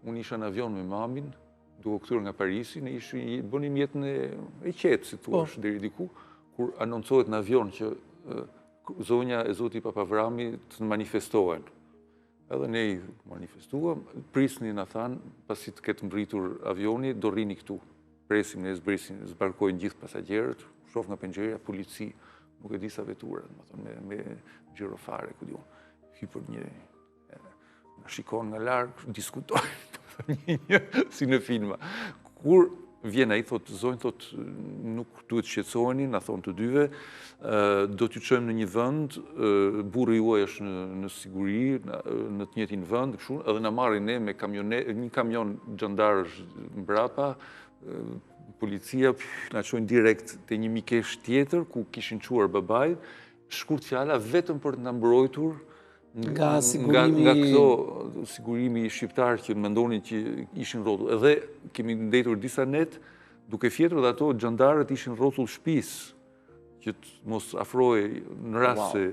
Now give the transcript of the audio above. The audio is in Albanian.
unë isha në avion me mamin, duke kthyer nga Parisi, ne bënim jetën e qetë, si thua, deri diku, kur anoncohet në avion që zonja e Zoti Papavrami të manifestohen. Edhe ne i manifestuam, prisni na thanë, pasi të ketë mbritur avioni, do rrini këtu. Presim, ne zbarkojnë gjithë pasagjerët, shoh nga penxheria polici, nuk e di sa vetura, me gjirofare, ku diun. Hypër një, na shikon nga larg, diskutojnë, si në filma. Kur vjen ai, thotë, zonjë, thotë, nuk duhet shqetësoheni, na thonë të dyve, do t'ju çojmë në një vend, burri juaj është në siguri, në të njëjtin vend, kështu, edhe na marrin ne me një kamion xhandarësh mbrapa, policia na çojnë direkt te një mikesh tjetër ku kishin çuar babait, shkurt fjala vetëm për të na mbrojtur nga këto sigurimi shqiptar që mendonin që ishin rrotull. Edhe kemi ndetur disa net, duke fjetur dhe ato xhandarët ishin rrotull shtëpisë, që të mos afrohej në rast se